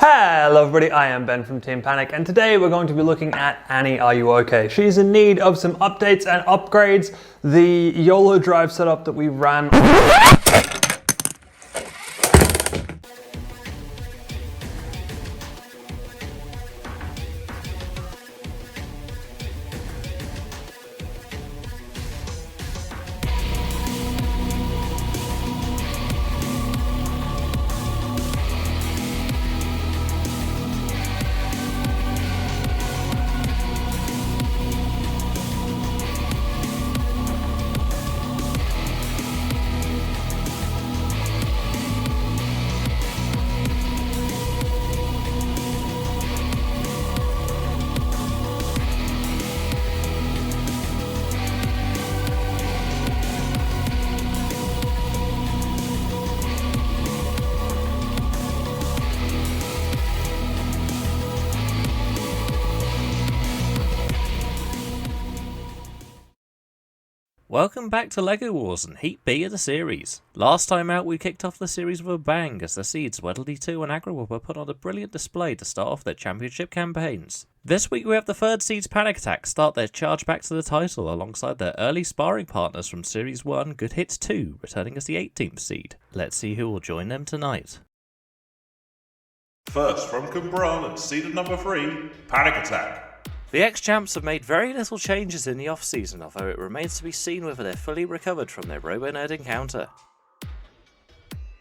Hello everybody, I am Ben from Team Panic, and today we're going to be looking at Annie Are You OK? She's in need of some updates and upgrades. The YOLO drive setup that we ran Welcome back to LEGO Wars and Heat B of the series. Last time out we kicked off the series with a bang as the seeds Weddle-2 and Agrawhopper put on a brilliant display to start off their championship campaigns. This week we have the third seeds Panic Attack start their charge back to the title alongside their early sparring partners from Series 1, Good Hits 2, returning as the 18th seed. Let's see who will join them tonight. First from Cumbraland and seeded number 3, Panic Attack. The ex-champs have made very little changes in the off-season, although it remains to be seen whether they're fully recovered from their Robo-Nerd encounter.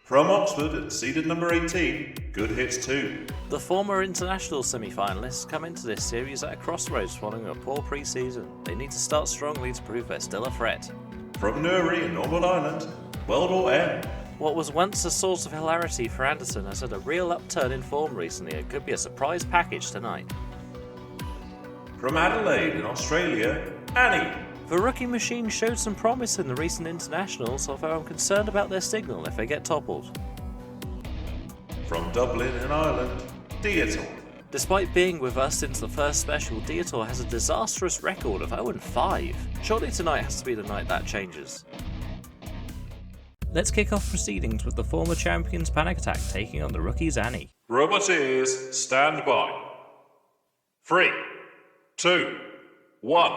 From Oxford and seeded number 18, Good Hits 2. The former international semi-finalists come into this series at a crossroads following a poor pre-season. They need to start strongly to prove they're still a threat. From Nuri and Norwood Island, World M. What was once a source of hilarity for Anderson has had a real upturn in form recently and could be a surprise package tonight. From Adelaide in Australia, Annie. The rookie machine showed some promise in the recent internationals, although I'm concerned about their signal if they get toppled. From Dublin in Ireland, Dietor. Despite being with us since the first special, Dietor has a disastrous record of 0-5. Surely tonight has to be the night that changes. Let's kick off proceedings with the former champions Panic Attack taking on the rookies Annie. Roboteers, stand by. 3, 2, 1,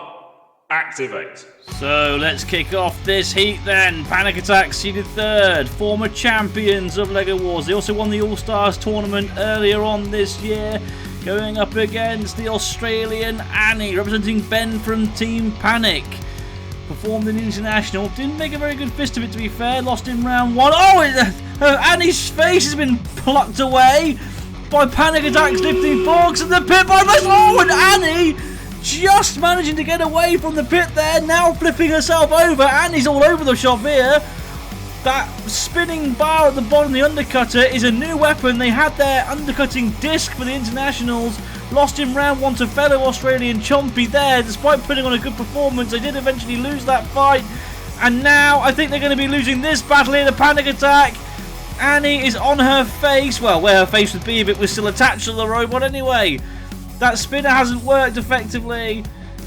activate. So let's kick off this heat then. Panic Attack seeded third, former champions of LEGO Wars. They also won the All-Stars tournament earlier on this year, going up against the Australian Annie, representing Ben from Team Panic. Performed in the International, didn't make a very good fist of it to be fair, lost in round 1. Annie's face has been plucked away by Panic Attack's lifting forks and the pit by and Annie just managing to get away from the pit there, now flipping herself over. Annie's all over the shop here. That spinning bar at the bottom, the undercutter, is a new weapon. They had their undercutting disc for the internationals, lost in round 1 to fellow Australian Chompy there. Despite putting on a good performance, they did eventually lose that fight, and now I think they're going to be losing this battle here, the Panic Attack. Annie is on her face, well, where her face would be if it was still attached to the robot anyway. That spinner hasn't worked effectively,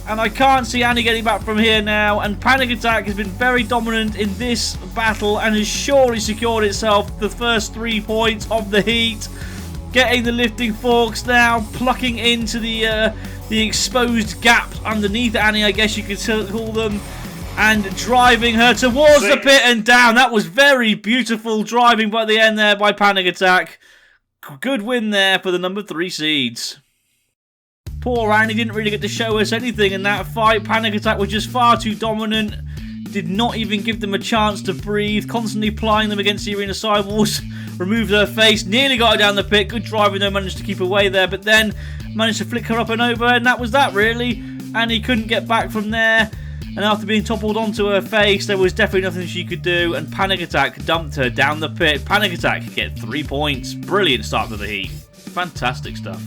and I can't see Annie getting back from here now, and Panic Attack has been very dominant in this battle and has surely secured itself the first 3 points of the heat. Getting the lifting forks now, plucking into the exposed gaps underneath Annie, I guess you could call them, and driving her towards the pit and down. That was very beautiful driving by the end there by Panic Attack. Good win there for the number 3 seeds. Poor Annie didn't really get to show us anything in that fight. Panic Attack was just far too dominant. Did not even give them a chance to breathe. Constantly plying them against the arena sidewalls. Removed her face. Nearly got her down the pit. Good driving though. Managed to keep away there. But then managed to flick her up and over. And that was that really. Annie couldn't get back from there. And after being toppled onto her face, there was definitely nothing she could do. And Panic Attack dumped her down the pit. Panic Attack get 3 points. Brilliant start to the heat. Fantastic stuff.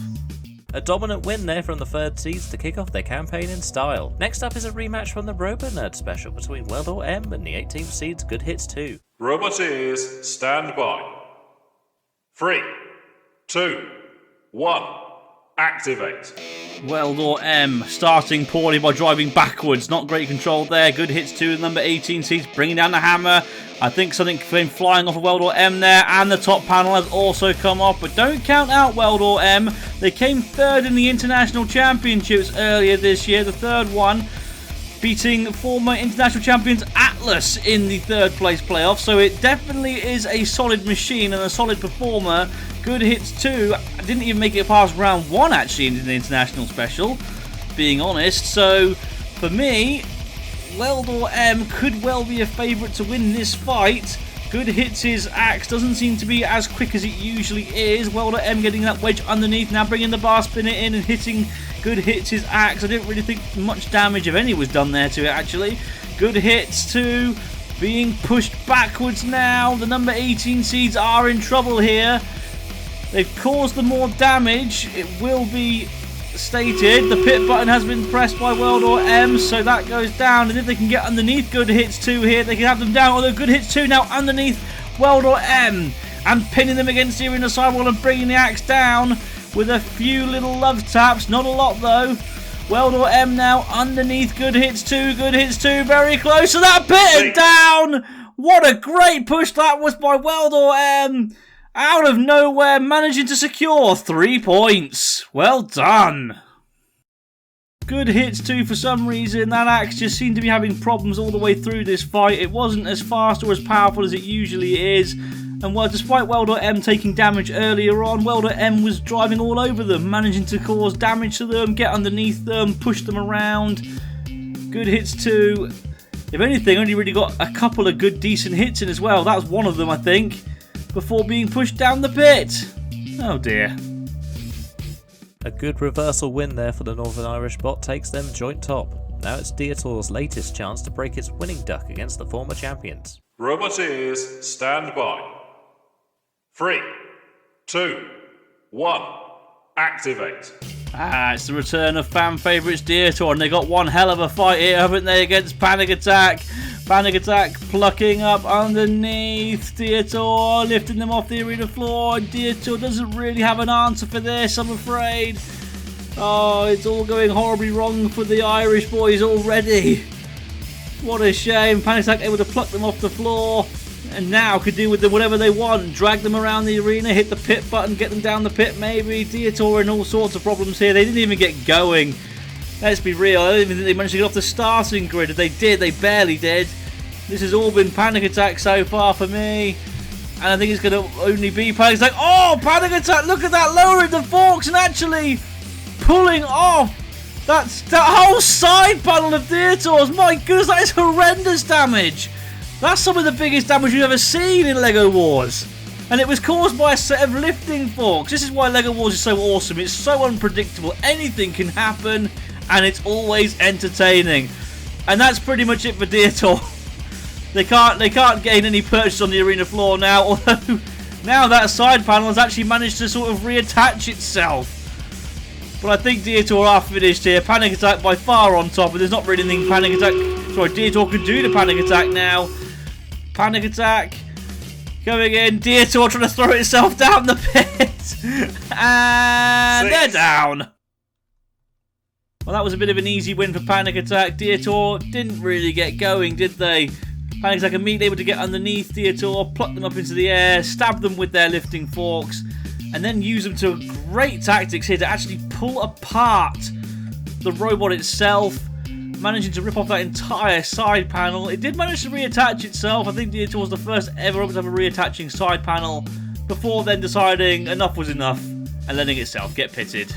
A dominant win there from the third seeds to kick off their campaign in style. Next up is a rematch from the Robo-Nerd special between World M and the 18th seeds Good Hits 2. Roboteers, stand by. 3, 2, 1, activate. Weldor M starting poorly by driving backwards. Not great control there. Good hits to the number 18 seeds, bringing down the hammer. I think something came flying off of Weldor M there, and the top panel has also come off. But don't count out Weldor M. They came third in the International Championships earlier this year, the third one, beating former international champions Atlas in the third place playoff. So it definitely is a solid machine and a solid performer. Good hits too. Didn't even make it past round 1 actually in the international special, being honest. So for me, Weldor M could well be a favourite to win this fight. Good hits his axe, doesn't seem to be as quick as it usually is. Weldor M getting that wedge underneath, now bringing the bar spinner in and hitting. Good hits his axe. I didn't really think much damage, if any, was done there to it actually. Good hits too. Being pushed backwards now. The number 18 seeds are in trouble here. They've caused them more damage. It will be stated. The pit button has been pressed by Weldor M, so that goes down. And if they can get underneath Good Hits 2 here, they can have them down. Although Good Hits 2 now underneath Weldor M and pinning them against the arena sidewall and bringing the axe down with a few little love taps. Not a lot though. Weldor M now underneath Good Hits 2. Good Hits 2 very close to that pit and down. What a great push that was by Weldor M. Out of nowhere, managing to secure 3 points. Well done. Good hits too for some reason. That axe just seemed to be having problems all the way through this fight. It wasn't as fast or as powerful as it usually is. And well, despite Weldor M taking damage earlier on, Weldor M was driving all over them, managing to cause damage to them, get underneath them, push them around. Good hits too. If anything, only really got a couple of good decent hits in as well. That was one of them, I think, before being pushed down the pit. Oh dear. A good reversal win there for the Northern Irish bot takes them joint top. Now it's Dietor's latest chance to break its winning duck against the former champions. Roboteers, stand by. 3, 2, 1, activate. It's the return of fan favourites Dietor, and they got one hell of a fight here, haven't they, against Panic Attack. Panic Attack plucking up underneath Dietor, lifting them off the arena floor. Dietor doesn't really have an answer for this, I'm afraid. Oh, it's all going horribly wrong for the Irish boys already. What a shame. Panic Attack able to pluck them off the floor, and now could do with them whatever they want. Drag them around the arena, hit the pit button, get them down the pit maybe. Dietor in all sorts of problems here. They didn't even get going. Let's be real, I don't even think they managed to get off the starting grid. If they did, they barely did. This has all been Panic Attack so far for me. And I think it's going to only be Panic Attack. Oh, Panic Attack, look at that, lowering the forks and actually pulling off that whole side panel of Dietor's. My goodness, that is horrendous damage. That's some of the biggest damage we've ever seen in LEGO Wars. And it was caused by a set of lifting forks. This is why LEGO Wars is so awesome. It's so unpredictable. Anything can happen, and it's always entertaining. And that's pretty much it for Dietor. They can't gain any purchase on the arena floor now, although now that side panel has actually managed to sort of reattach itself. But I think Dietor are finished here. Panic Attack by far on top, but there's not really anything Dietor can do to Panic Attack now. Panic Attack going in. Dietor trying to throw itself down the pit. And they're down. Well, that was a bit of an easy win for Panic Attack. Dietor didn't really get going, did they? Panic Attack immediately able to get underneath Dietor, pluck them up into the air, stab them with their lifting forks, and then use them to great tactics here to actually pull apart the robot itself, managing to rip off that entire side panel. It did manage to reattach itself. I think Dietor was the first ever robot to have a reattaching side panel before then deciding enough was enough and letting itself get pitted.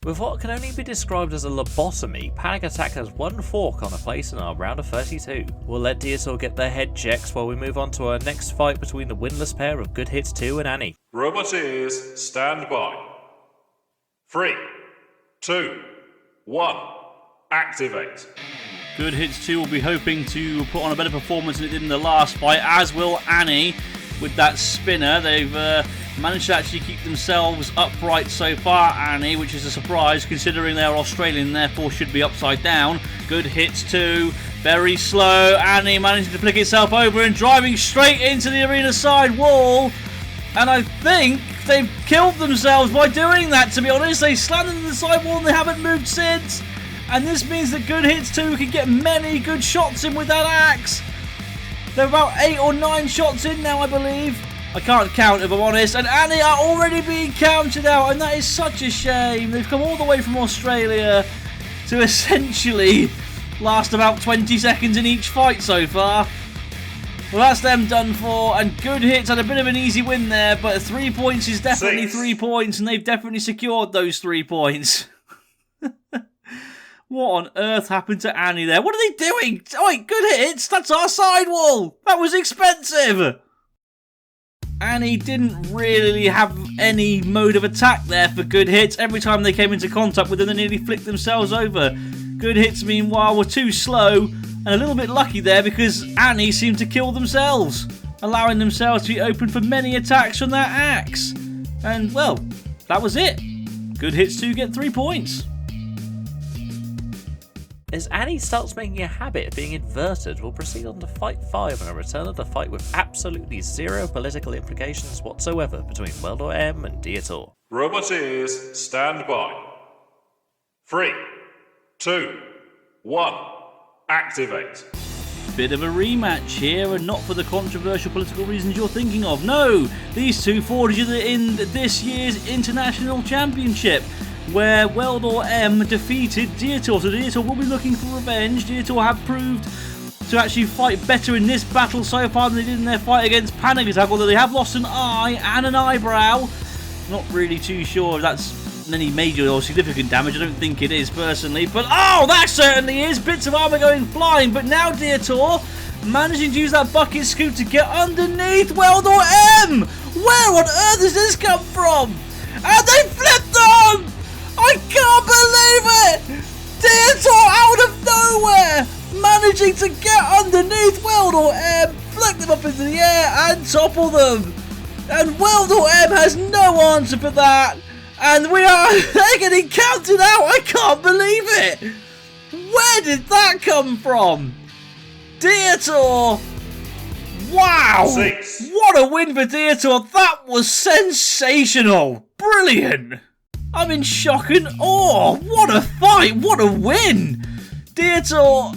With what can only be described as a lobotomy, Panic Attack has one fork on a place in our round of 32. We'll let Dietor get their head checks while we move on to our next fight between the winless pair of Good Hits 2 and Annie. Roboteers, stand by. 3, 2, 1, activate. Good Hits 2 will be hoping to put on a better performance than it did in the last fight, as will Annie with that spinner. They've managed to actually keep themselves upright so far, Annie, which is a surprise considering they're Australian and therefore should be upside down. Good Hits too, very slow. Annie managing to flick itself over and driving straight into the arena side wall. And I think they've killed themselves by doing that, to be honest. They slammed into the sidewall and they haven't moved since. And this means that Good Hits 2 can get many good shots in with that axe. They're about 8 or 9 shots in now, I believe. I can't count, if I'm honest. And Annie are already being counted out, and that is such a shame. They've come all the way from Australia to essentially last about 20 seconds in each fight so far. Well, that's them done for, and Good Hits had a bit of an easy win there, but 3 points is definitely 6. 3 points, and they've definitely secured those 3 points. What on earth happened to Annie there? What are they doing? Oh, wait, Good Hits? That's our sidewall! That was expensive! Annie didn't really have any mode of attack there for Good Hits. Every time they came into contact with them, they nearly flicked themselves over. Good Hits, meanwhile, were too slow and a little bit lucky there because Annie seemed to kill themselves, allowing themselves to be open for many attacks from that axe. And, well, that was it. Good Hits 2 get 3 points. As Annie starts making a habit of being inverted, we'll proceed on to Fight 5 and a return of the fight with absolutely zero political implications whatsoever between Weldor M and Dietor. Robot ears, stand by. 3, 2, 1, activate. Bit of a rematch here, and not for the controversial political reasons you're thinking of. No, these two fought each other in this year's International Championship, where Weldor M defeated Dietor. So Dietor will be looking for revenge. Dietor have proved to actually fight better in this battle so far than they did in their fight against Panic Attack, although they have lost an eye and an eyebrow. Not really too sure if that's any major or significant damage. I don't think it is, personally. But, oh, that certainly is! Bits of armour going flying. But now Dietor managing to use that bucket scoop to get underneath Weldor M! Where on earth has this come from? And they flipped them! I can't believe it! Dietor out of nowhere! Managing to get underneath Weldor M, flick them up into the air and topple them! And Weldor M has no answer for that! And they're getting counted out! I can't believe it! Where did that come from? Dietor! Wow! 6. What a win for Dietor! That was sensational! Brilliant! I'm in shock and awe! What a fight! What a win! Dietor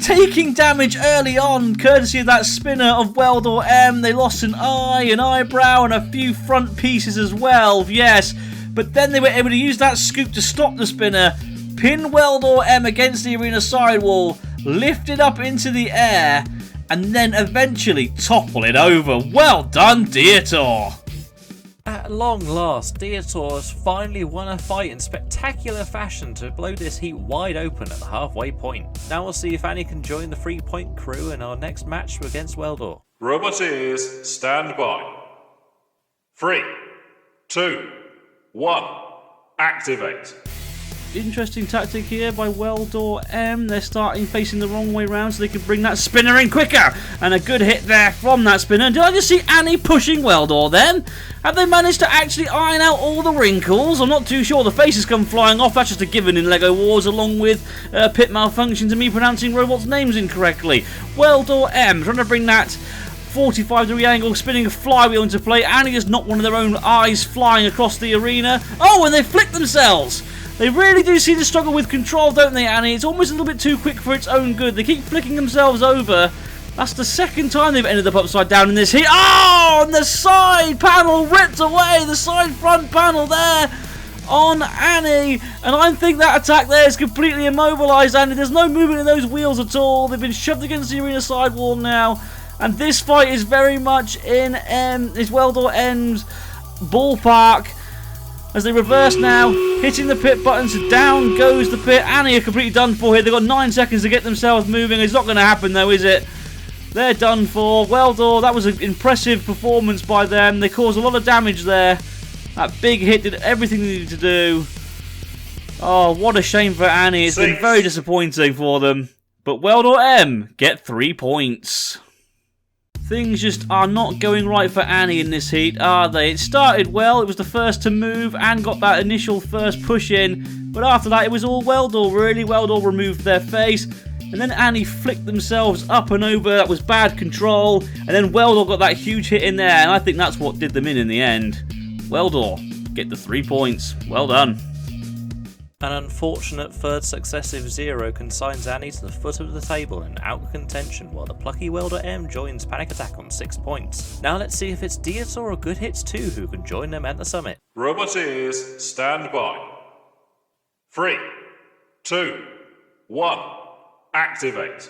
taking damage early on, courtesy of that spinner of Weldor M. They lost an eye, an eyebrow, and a few front pieces as well, yes. But then they were able to use that scoop to stop the spinner, pin Weldor M against the arena sidewall, lift it up into the air, and then eventually topple it over. Well done, Dietor! At long last, Dietor has finally won a fight in spectacular fashion to blow this heat wide open at the halfway point. Now we'll see if Annie can join the 3-point crew in our next match against Weldor. Robot ears, stand by. 3, 2, 1, activate. Interesting tactic here by Weldor M. They're starting facing the wrong way round so they can bring that spinner in quicker. And a good hit there from that spinner. Did I just see Annie pushing Weldor then? Have they managed to actually iron out all the wrinkles? I'm not too sure. The faces come flying off. That's just a given in LEGO Wars, along with pit malfunctions and me pronouncing robots' names incorrectly. Weldor M trying to bring that 45-degree angle spinning flywheel into play. Annie has knocked one of their own eyes flying across the arena. Oh, and they flicked themselves! They really do seem to struggle with control, don't they, Annie? It's almost a little bit too quick for its own good. They keep flicking themselves over. That's the second time they've ended up upside down in this heat. Oh, and the side panel ripped away. The side front panel there on Annie. And I think that attack there is completely immobilised, Annie. There's no movement in those wheels at all. They've been shoved against the arena sidewall now. And this fight is very much in Weldor M's ballpark. As they reverse now, hitting the pit buttons, down goes the pit. Annie are completely done for here. They've got 9 seconds to get themselves moving. It's not going to happen though, is it? They're done for. Weldor, that was an impressive performance by them. They caused a lot of damage there. That big hit did everything they needed to do. Oh, what a shame for Annie. It's been very disappointing for them. But Weldor M get 3 points. Things just are not going right for Annie in this heat, are they? It started well, it was the first to move and got that initial first push in, but after that it was all Weldor, really. Weldor removed their face, and then Annie flicked themselves up and over. That was bad control, and then Weldor got that huge hit in there, and I think that's what did them in the end. Weldor get the 3 points. Well done. An unfortunate third successive 0 consigns Annie to the foot of the table in out contention, while the plucky Welder M joins Panic Attack on 6 points. Now let's see if it's Dietor or Good Hits 2 who can join them at the summit. Robot ears, stand by. 3, 2, 1, activate.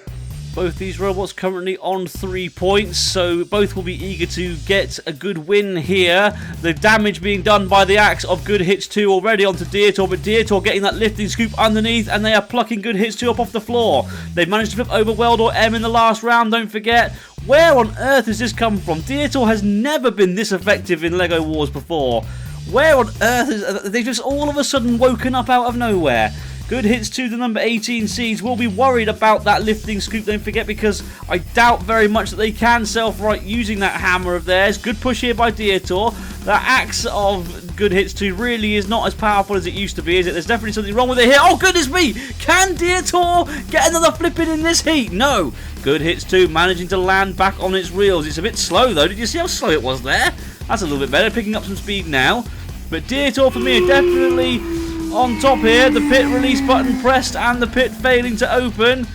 Both these robots currently on 3 points, so both will be eager to get a good win here. The damage being done by the axe of Good Hits 2 already onto Dietor, but Dietor getting that lifting scoop underneath, and they are plucking Good Hits 2 up off the floor. They've managed to flip over Weldor M in the last round, don't forget. Where on earth has this come from? Dietor has never been this effective in LEGO Wars before. Where on earth is... They've just all of a sudden woken up out of nowhere. Good Hits to the number 18 seeds. Will be worried about that lifting scoop, don't forget, because I doubt very much that they can self-right using that hammer of theirs. Good push here by Dietor. That axe of Good Hits 2 really is not as powerful as it used to be, is it? There's definitely something wrong with it here. Oh, goodness me! Can Dietor get another flipping in this heat? No. Good Hits 2 managing to land back on its reels. It's a bit slow, though. Did you see how slow it was there? That's a little bit better. Picking up some speed now. But Dietor, for me, are definitely on top here. The pit release button pressed and the pit failing to open.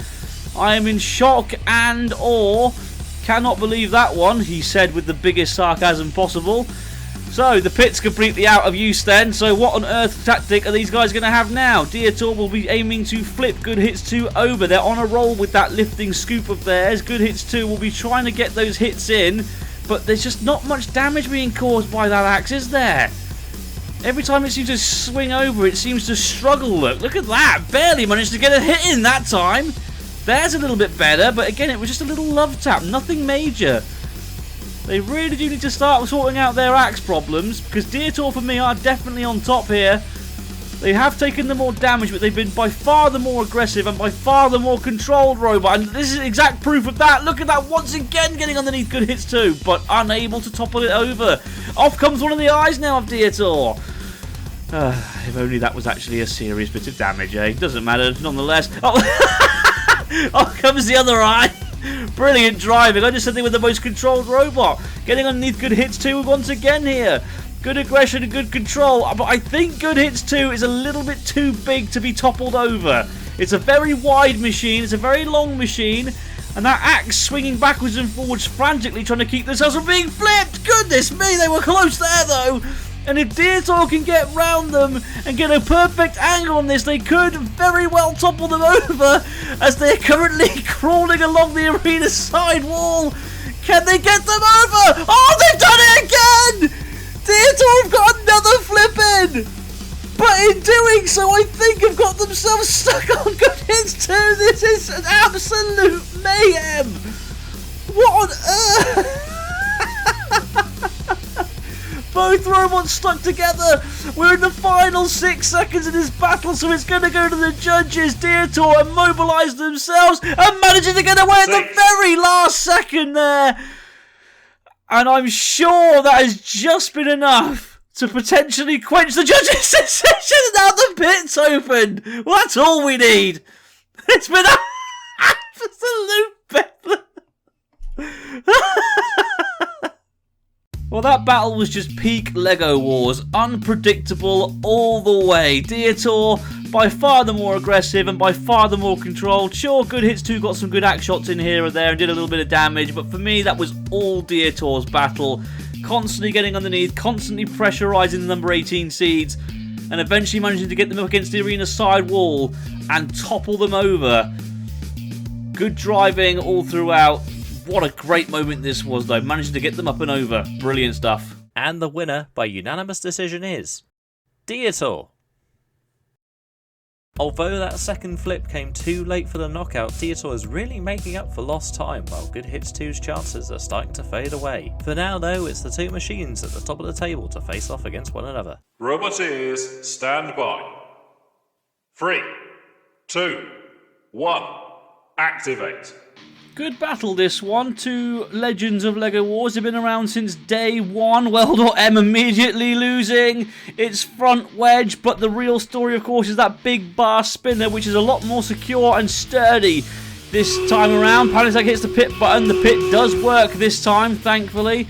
I am in shock and awe. Cannot believe that one, he said with the biggest sarcasm possible. So the pit's completely out of use then. So what on earth tactic are these guys going to have now? Dietor will be aiming to flip Good Hits 2 over. They're on a roll with that lifting scoop of theirs. Good Hits 2 will be trying to get those hits in, but there's just not much damage being caused by that axe, is there? Every time it seems to swing over, it seems to struggle. Look at that. Barely managed to get a hit in that time. There's a little bit better, but again, it was just a little love tap. Nothing major. They really do need to start sorting out their axe problems, because Dietor, for me, are definitely on top here. They have taken the more damage, but they've been by far the more aggressive and by far the more controlled robot. And this is exact proof of that. Look at that once again getting underneath Good Hits 2, but unable to topple it over. Off comes one of the eyes now of Dietor. If only that was actually a serious bit of damage, eh? Doesn't matter, nonetheless. Oh, off comes the other eye. Brilliant driving. I just said they were the most controlled robot. Getting underneath Good Hits 2 once again here. Good aggression and good control, but I think Good Hits 2 is a little bit too big to be toppled over. It's a very wide machine, it's a very long machine, and that axe swinging backwards and forwards frantically trying to keep themselves from being flipped. Goodness me, they were close there though. And if Dietor can get round them and get a perfect angle on this, they could very well topple them over as they're currently crawling along the arena's side wall. Can they get them over? Oh, they've done it again! Dietor have got another flip in! But in doing so, I think have got themselves stuck on Good Hits 2. This is an absolute mayhem! What on earth? Both robots stuck together. We're in the final 6 seconds of this battle, so it's going to go to the judges. Dietor immobilized themselves and managing to get away at the very last second there. And I'm sure that has just been enough to potentially quench the judges' decision. Now the pit's opened. Well, that's all we need. It's been an absolute bedlam. Well, that battle was just peak LEGO Wars. Unpredictable all the way. Dietor, by far the more aggressive and by far the more controlled. Sure, Good Hits 2 got some good axe shots in here or there and did a little bit of damage, but for me, that was all Dietor's battle. Constantly getting underneath, constantly pressurizing the number 18 seeds, and eventually managing to get them up against the arena side wall and topple them over. Good driving all throughout. What a great moment this was, though. Managing to get them up and over. Brilliant stuff. And the winner by unanimous decision is Dietor. Although that second flip came too late for the knockout, Dietor is really making up for lost time, while Good Hits 2's chances are starting to fade away. For now, though, it's the two machines at the top of the table to face off against one another. Robot ears, stand by. 3, 2, 1, activate. Good battle, this one. Two legends of LEGO Wars have been around since day one. Weldor M immediately losing its front wedge, but the real story, of course, is that big bar spinner, which is a lot more secure and sturdy this time around. Panic Attack hits the pit button. The pit does work this time, thankfully.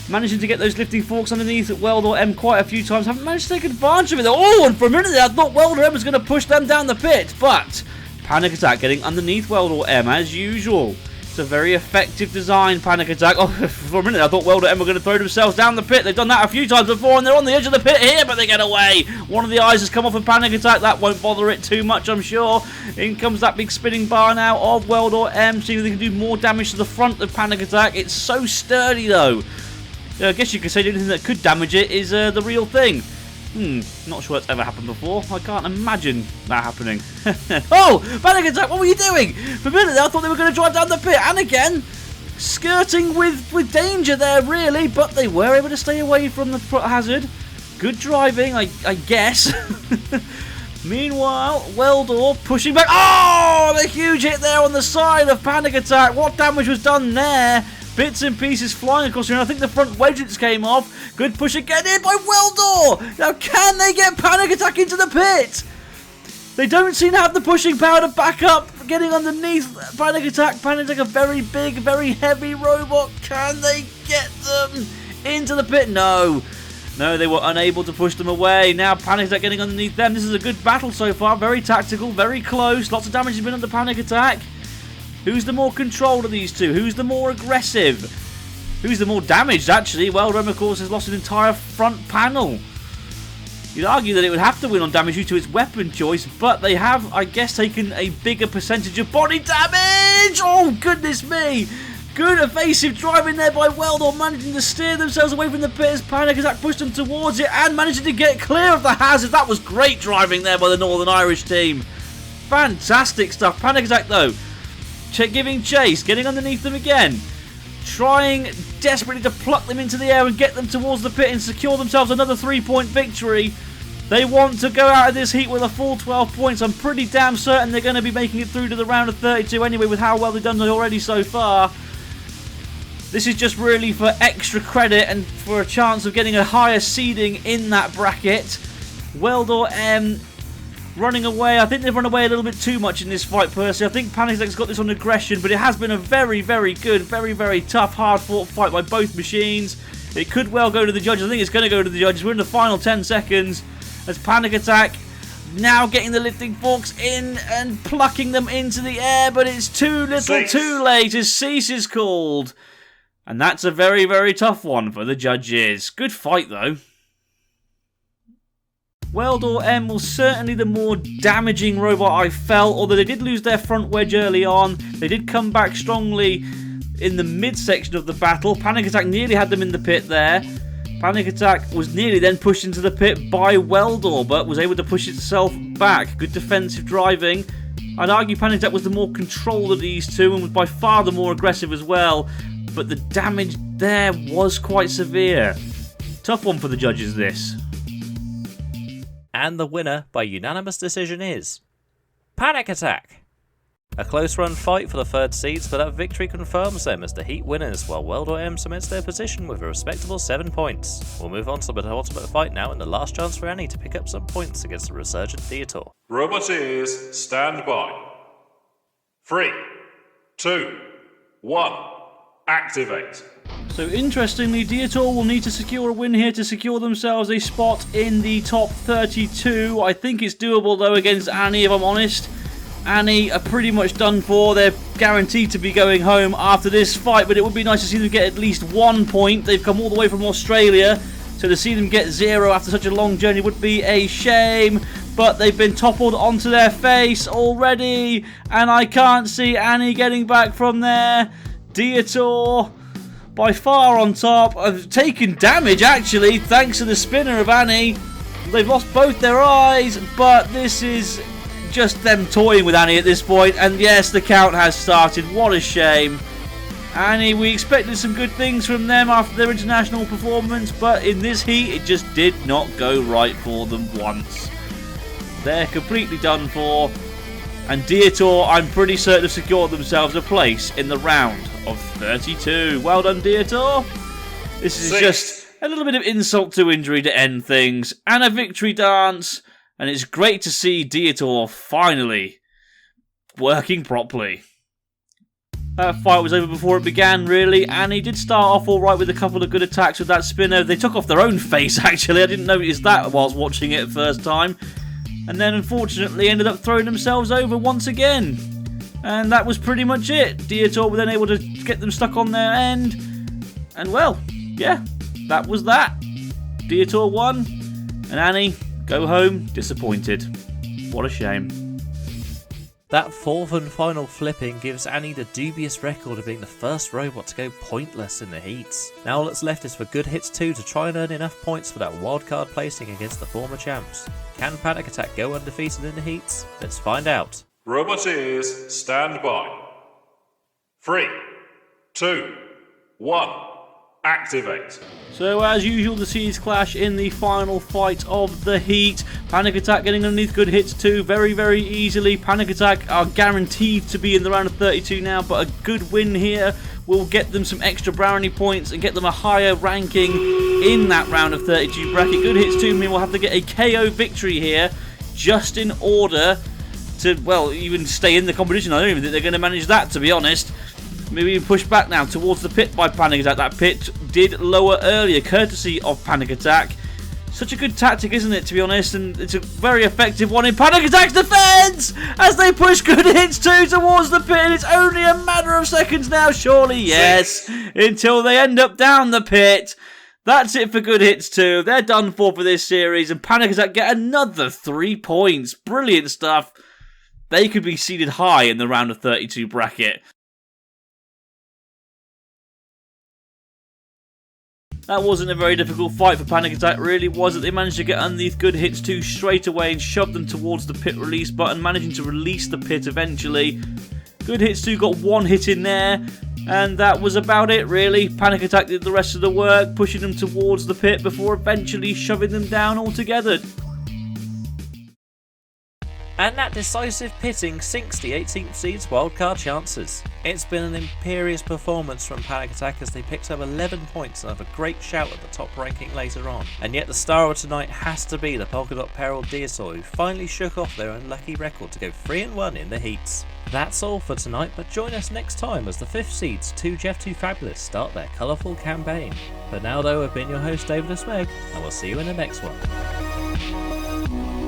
managing to get those lifting forks underneath Weldor M quite a few times. Haven't managed to take advantage of it. Oh, and for a minute there, I thought Weldor M was going to push them down the pit, but Panic Attack getting underneath Weldor M as usual. It's a very effective design, Panic Attack. Oh, for a minute I thought Weldor M were going to throw themselves down the pit. They've done that a few times before, and they're on the edge of the pit here, but they get away. One of the eyes has come off of Panic Attack. That won't bother it too much, I'm sure. In comes that big spinning bar now of Weldor M, seeing if they can do more damage to the front of Panic Attack. It's so sturdy, though. I guess you could say the only thing that could damage it is the real thing. Not sure that's ever happened before. I can't imagine that happening. Oh, Panic Attack, what were you doing? For a minute there, I thought they were going to drive down the pit. And again, skirting with danger there, really. But they were able to stay away from the hazard. Good driving, I guess. Meanwhile, Weldor pushing back. Oh, the huge hit there on the side of Panic Attack. What damage was done there? Bits and pieces flying across here. I think the front wedges came off. Good push again in by Weldor. Now, can they get Panic Attack into the pit? They don't seem to have the pushing power to back up. Getting underneath Panic Attack. Panic Attack, a very big, very heavy robot. Can they get them into the pit? No. No, they were unable to push them away. Now Panic Attack getting underneath them. This is a good battle so far. Very tactical, very close. Lots of damage has been under Panic Attack. Who's the more controlled of these two? Who's the more aggressive? Who's the more damaged, actually? Well, Rem, of course, has lost an entire front panel. You'd argue that it would have to win on damage due to its weapon choice, but they have, I guess, taken a bigger percentage of body damage! Oh, goodness me! Good evasive driving there by Weldor, managing to steer themselves away from the pit as Panic Attack pushed them towards it and managing to get clear of the hazard. That was great driving there by the Northern Irish team. Fantastic stuff. Panic Attack, though, giving chase, getting underneath them again, trying desperately to pluck them into the air and get them towards the pit and secure themselves another 3-point victory. They want to go out of this heat with a full 12 points. I'm pretty damn certain they're going to be making it through to the round of 32 anyway, with how well they've done already so far. This is just really for extra credit and for a chance of getting a higher seeding in that bracket. Weldor M running away. I think they've run away a little bit too much in this fight, personally. I think Panic Attack's got this on aggression, but it has been a very, very good, very, very tough, hard-fought fight by both machines. It could well go to the judges. I think it's going to go to the judges. We're in the final 10 seconds as Panic Attack now getting the lifting forks in and plucking them into the air, but it's too little too late as cease is called. And that's a very, very tough one for the judges. Good fight, though. Weldor M was certainly the more damaging robot, I felt, although they did lose their front wedge early on. They did come back strongly in the midsection of the battle. Panic Attack nearly had them in the pit there. Panic Attack was nearly then pushed into the pit by Weldor, but was able to push itself back. Good defensive driving. I'd argue Panic Attack was the more controlled of these two and was by far the more aggressive as well, but the damage there was quite severe. Tough one for the judges, this. And the winner by unanimous decision is Panic Attack. A close run fight for the third seeds, but that victory confirms them as the heat winners, while Weldor M cements their position with a respectable 7 points. We'll move on to the penultimate fight now, and the last chance for Annie to pick up some points against the resurgent Dietor. Roboteers, stand by. 3, 2, 1, activate. So interestingly, Dietor will need to secure a win here to secure themselves a spot in the top 32. I think it's doable though against Annie, if I'm honest. Annie are pretty much done for. They're guaranteed to be going home after this fight, but it would be nice to see them get at least 1 point. They've come all the way from Australia, so to see them get 0 after such a long journey would be a shame. But they've been toppled onto their face already, and I can't see Annie getting back from there. Dietor by far on top. I've taken damage actually thanks to the spinner of Annie. They've lost both their eyes, but this is just them toying with Annie at this point. And yes, the count has started. What a shame. Annie, we expected some good things from them after their international performance, but in this heat it just did not go right for them once. They're completely done for. And Dietor, I'm pretty certain, have secured themselves a place in the round of 32. Well done, Dietor. This is just a little bit of insult to injury to end things, and a victory dance. And it's great to see Dietor finally working properly. That fight was over before it began, really. Annie did start off alright with a couple of good attacks with that spinner. They took off their own face, actually. I didn't notice that whilst watching it first time. And then, unfortunately, ended up throwing themselves over once again. And that was pretty much it. Dietor were then able to get them stuck on their end. And, well, yeah, that was that. Dietor won. And Annie, go home disappointed. What a shame. That fourth and final flipping gives Annie the dubious record of being the first robot to go pointless in the heats. Now all that's left is for Good Hits 2 to try and earn enough points for that wildcard placing against the former champs. Can Panic Attack go undefeated in the heats? Let's find out. Roboteers, stand by. 3, 2, 1, activate. So as usual, the seeds clash in the final fight of the heat. Panic Attack getting underneath Good Hits 2 very, very easily. Panic Attack are guaranteed to be in the round of 32 now, but a good win here will get them some extra brownie points and get them a higher ranking in that round of 32 bracket. Good Hits 2 mean we'll have to get a KO victory here just in order to, well, even stay in the competition. I don't even think they're going to manage that, to be honest. Maybe push back now towards the pit by Panic Attack. That pit did lower earlier, courtesy of Panic Attack. Such a good tactic, isn't it, to be honest? And it's a very effective one in Panic Attack's defense as they push Good Hits 2 towards the pit. And it's only a matter of seconds now, surely, yes, until they end up down the pit. That's it for Good Hits 2. They're done for this series. And Panic Attack get another 3 points. Brilliant stuff. They could be seeded high in the round of 32 bracket. That wasn't a very difficult fight for Panic Attack, really, was it? They managed to get underneath Good Hits 2 straight away and shove them towards the pit release button, managing to release the pit eventually. Good Hits 2 got 1 hit in there, and that was about it, really. Panic Attack did the rest of the work, pushing them towards the pit before eventually shoving them down altogether. And that decisive pitting sinks the 18th seed's wildcard chances. It's been an imperious performance from Panic Attack as they picked up 11 points and have a great shout at the top ranking later on. And yet the star of tonight has to be the Polka Dot Peril Dietor, who finally shook off their unlucky record to go 3-1 in the heats. That's all for tonight, but join us next time as the 5th seeds 2 Jeff 2 Fabulous start their colourful campaign. For now though, I've been your host David and Smeg, and we'll see you in the next one.